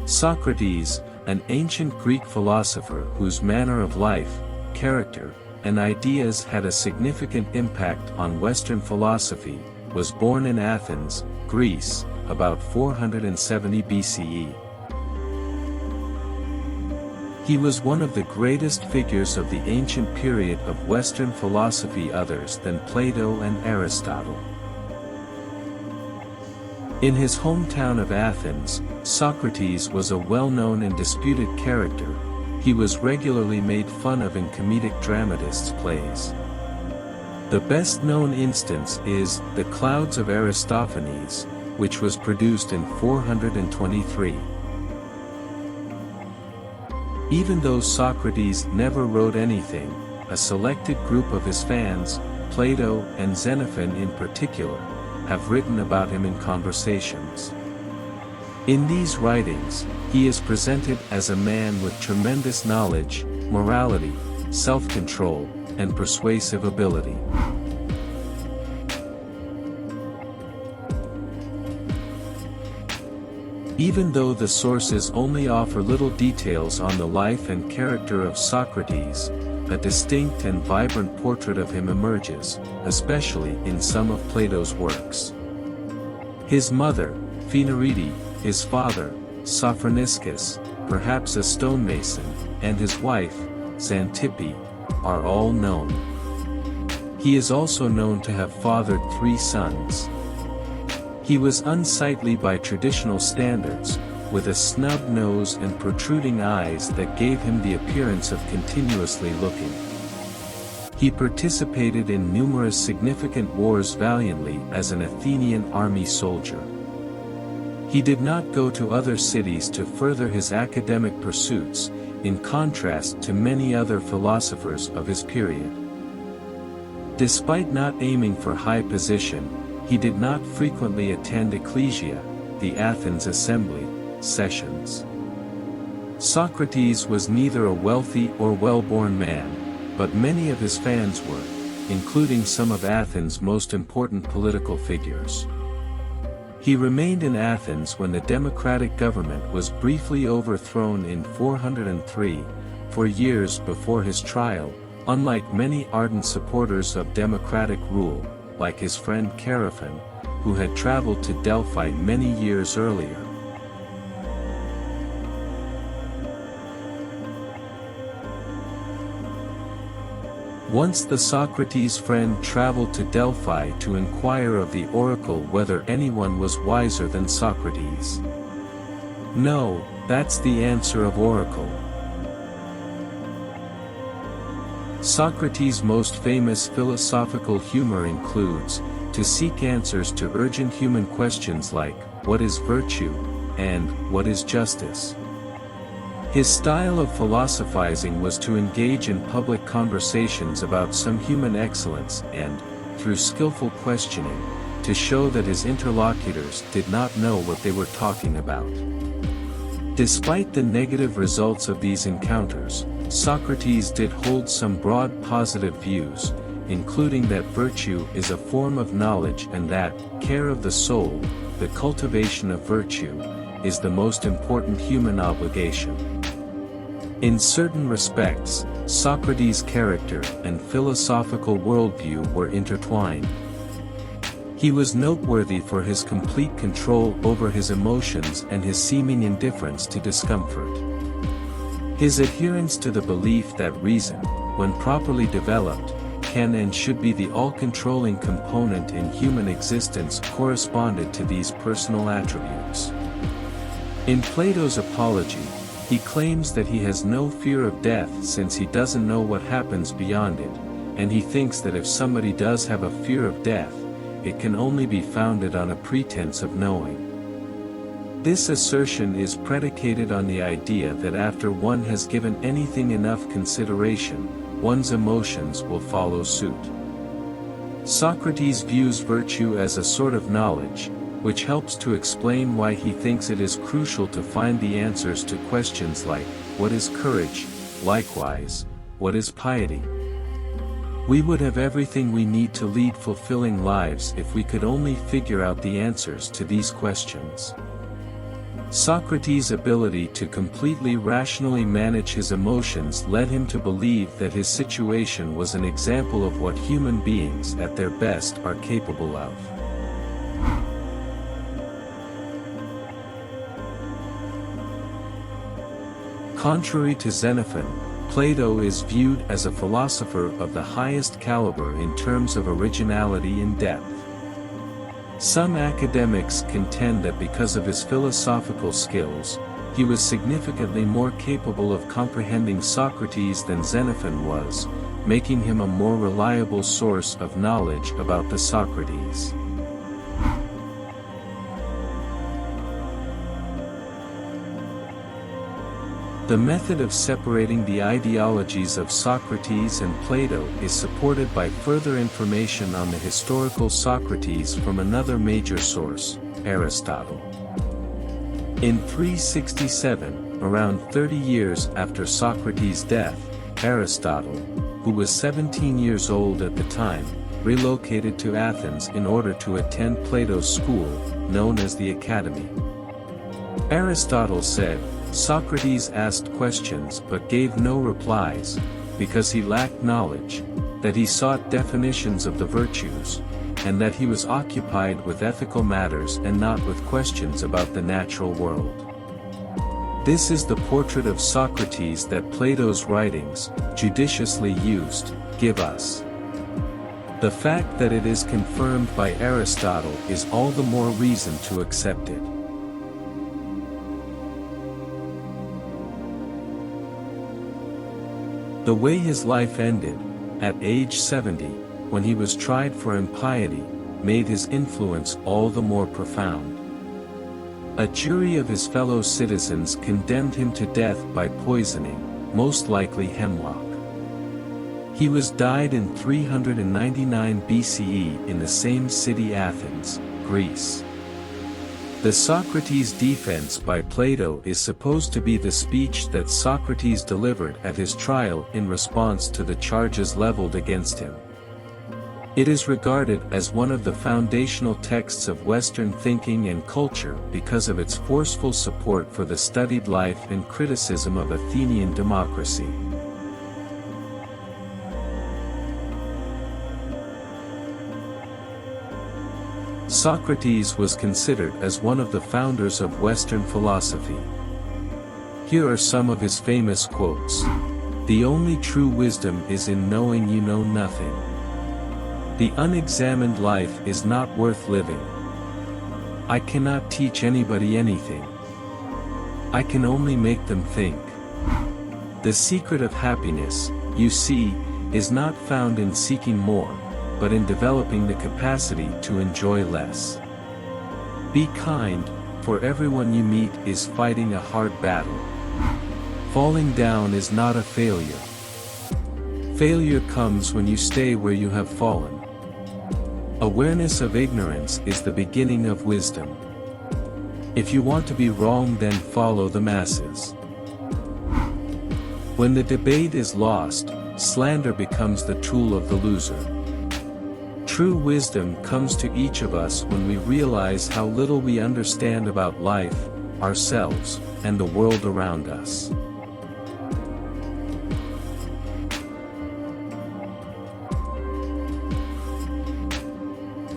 Socrates, an ancient Greek philosopher whose manner of life, character, and ideas had a significant impact on Western philosophy, was born in Athens, Greece, about 470 BCE. He was one of the greatest figures of the ancient period of Western philosophy others than Plato and Aristotle. In his hometown of Athens, Socrates was a well-known and disputed character. He was regularly made fun of in comedic dramatists' plays. The best-known instance is the Clouds of Aristophanes, which was produced in 423. Even though Socrates never wrote anything, a selected group of his fans, Plato and Xenophon in particular, have written about him in conversations. In these writings, he is presented as a man with tremendous knowledge, morality, self-control, and persuasive ability. Even though the sources only offer little details on the life and character of Socrates, a distinct and vibrant portrait of him emerges, especially in some of Plato's works. His mother, Phaenarete, his father, Sophroniscus, perhaps a stonemason, and his wife, Xantippe, are all known. He is also known to have fathered 3 sons. He was unsightly by traditional standards, with a snub nose and protruding eyes that gave him the appearance of continuously looking. He participated in numerous significant wars valiantly as an Athenian army soldier. He did not go to other cities to further his academic pursuits, in contrast to many other philosophers of his period. Despite not aiming for high position, he did not frequently attend ecclesia, the Athens assembly, sessions. Socrates was neither a wealthy or well-born man, but many of his fans were, including some of Athens' most important political figures. He remained in Athens when the democratic government was briefly overthrown in 403, for years before his trial, unlike many ardent supporters of democratic rule, like his friend Chaerephon, who had traveled to Delphi many years earlier. Once the Socrates friend traveled to Delphi to inquire of the oracle whether anyone was wiser than Socrates. No, that's the answer of oracle. Socrates' most famous philosophical humor includes, to seek answers to urgent human questions like, what is virtue, and what is justice? His style of philosophizing was to engage in public conversations about some human excellence and, through skillful questioning, to show that his interlocutors did not know what they were talking about. Despite the negative results of these encounters, Socrates did hold some broad positive views, including that virtue is a form of knowledge and that care of the soul, the cultivation of virtue, is the most important human obligation. In certain respects, Socrates' character and philosophical worldview were intertwined. He was noteworthy for his complete control over his emotions and his seeming indifference to discomfort. His adherence to the belief that reason, when properly developed, can and should be the all-controlling component in human existence corresponded to these personal attributes. In Plato's Apology, he claims that he has no fear of death since he doesn't know what happens beyond it, and he thinks that if somebody does have a fear of death, it can only be founded on a pretense of knowing. This assertion is predicated on the idea that after one has given anything enough consideration, one's emotions will follow suit. Socrates views virtue as a sort of knowledge, which helps to explain why he thinks it is crucial to find the answers to questions like, what is courage? Likewise, what is piety? We would have everything we need to lead fulfilling lives if we could only figure out the answers to these questions. Socrates' ability to completely rationally manage his emotions led him to believe that his situation was an example of what human beings at their best are capable of. Contrary to Xenophon, Plato is viewed as a philosopher of the highest caliber in terms of originality and depth. Some academics contend that because of his philosophical skills, he was significantly more capable of comprehending Socrates than Xenophon was, making him a more reliable source of knowledge about the Socrates. The method of separating the ideologies of Socrates and Plato is supported by further information on the historical Socrates from another major source, Aristotle. In 367, around 30 years after Socrates' death, Aristotle, who was 17 years old at the time, relocated to Athens in order to attend Plato's school, known as the Academy. Aristotle said, Socrates asked questions but gave no replies, because he lacked knowledge, that he sought definitions of the virtues, and that he was occupied with ethical matters and not with questions about the natural world. This is the portrait of Socrates that Plato's writings, judiciously used, give us. The fact that it is confirmed by Aristotle is all the more reason to accept it. The way his life ended, at age 70, when he was tried for impiety, made his influence all the more profound. A jury of his fellow citizens condemned him to death by poisoning, most likely hemlock. He was died in 399 BCE in the same city Athens, Greece. The Socrates defense by Plato is supposed to be the speech that Socrates delivered at his trial in response to the charges leveled against him. It is regarded as one of the foundational texts of Western thinking and culture because of its forceful support for the studied life and criticism of Athenian democracy. Socrates was considered as one of the founders of Western philosophy. Here are some of his famous quotes. "The only true wisdom is in knowing you know nothing. The unexamined life is not worth living. I cannot teach anybody anything. I can only make them think. The secret of happiness, you see, is not found in seeking more, but in developing the capacity to enjoy less. Be kind, for everyone you meet is fighting a hard battle. Falling down is not a failure. Failure comes when you stay where you have fallen. Awareness of ignorance is the beginning of wisdom. If you want to be wrong, then follow the masses. When the debate is lost, slander becomes the tool of the loser. True wisdom comes to each of us when we realize how little we understand about life, ourselves, and the world around us.